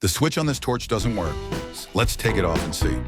The switch on this torch doesn't work. Let's take it off and see.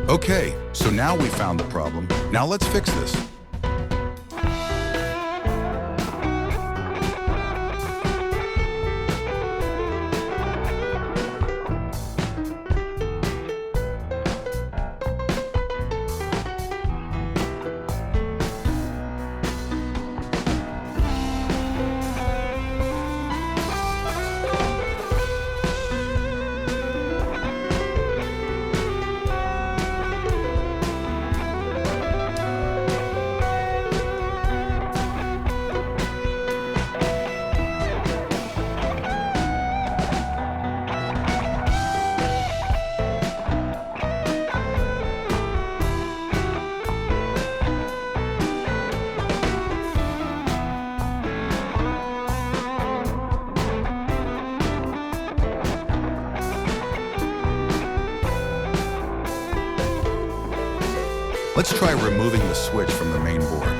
Okay, so now we found the problem. Now let's fix this. Let's try removing the switch from the main board.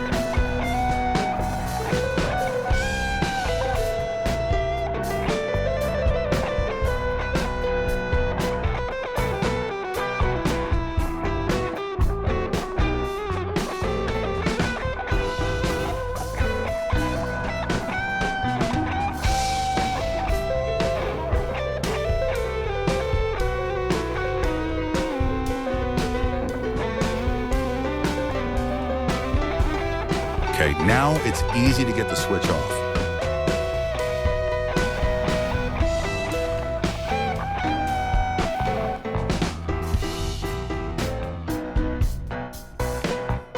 Okay, now it's easy to get the switch off.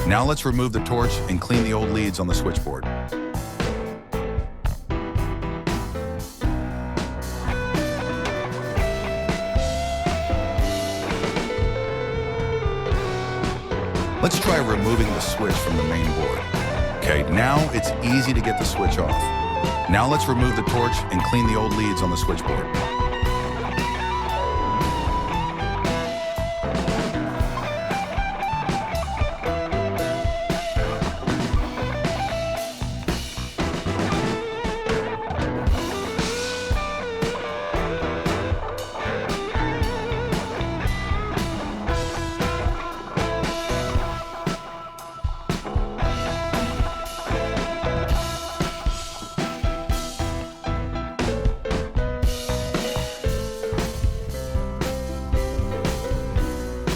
Now let's remove the torch and clean the old leads on the switchboard. Let's try removing the switch from the main board. Okay, now it's easy to get the switch off. Now let's remove the torch and clean the old leads on the switchboard.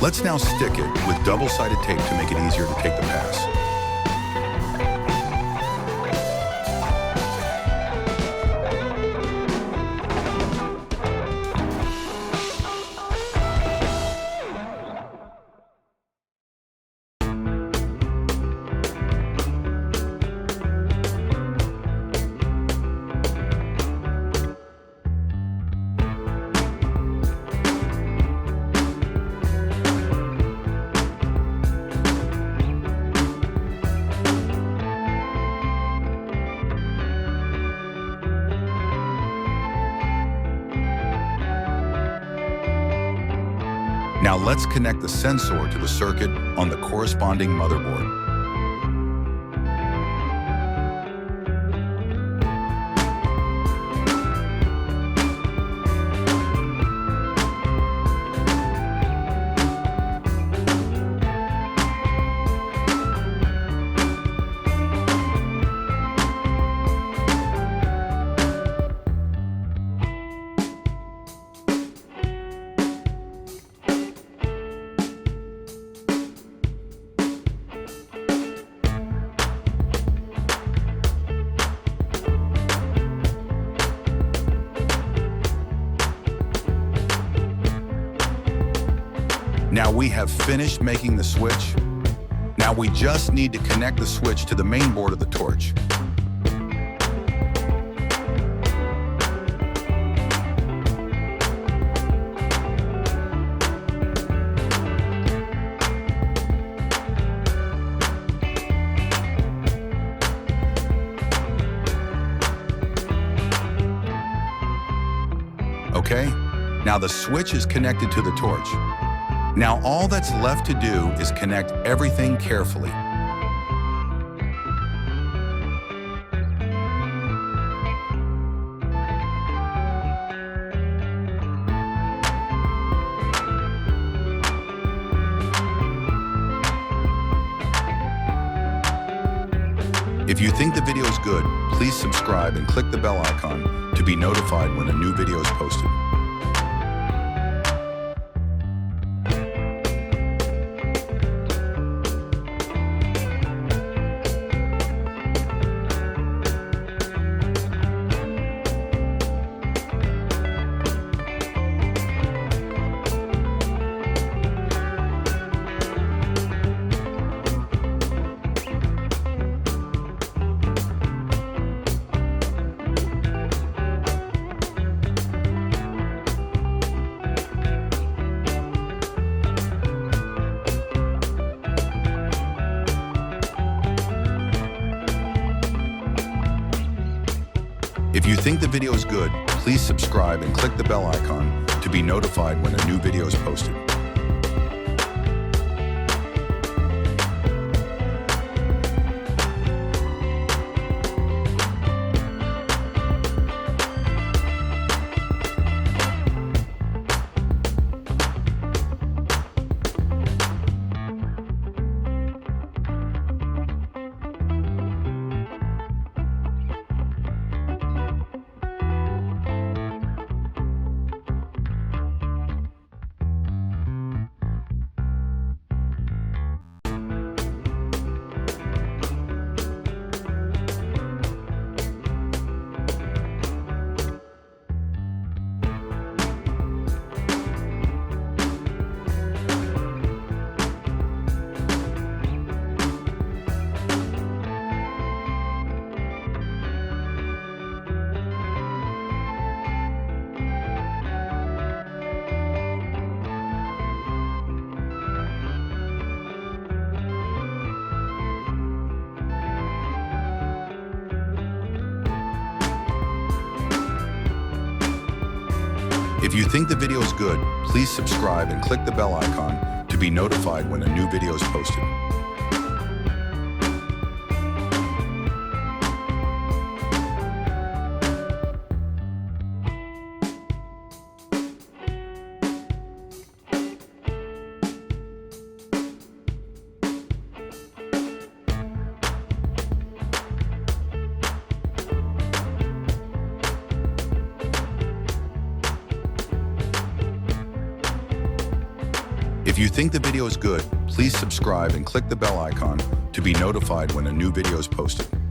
Let's now stick it with double-sided tape to make it easier to take the pass. Now let's connect the sensor to the circuit on the corresponding motherboard. Now we have finished making the switch. Now we just need to connect the switch to the main board of the torch. Okay? Now the switch is connected to the torch. Now all that's left to do is connect everything carefully. If you think the video is good, please subscribe and click the bell icon to be notified when a new video is posted. If you think the video is good, please subscribe and click the bell icon to be notified when a new video is posted. If you think the video is good, please subscribe and click the bell icon to be notified when a new video is posted. If you think the video is good, please subscribe and click the bell icon to be notified when a new video is posted.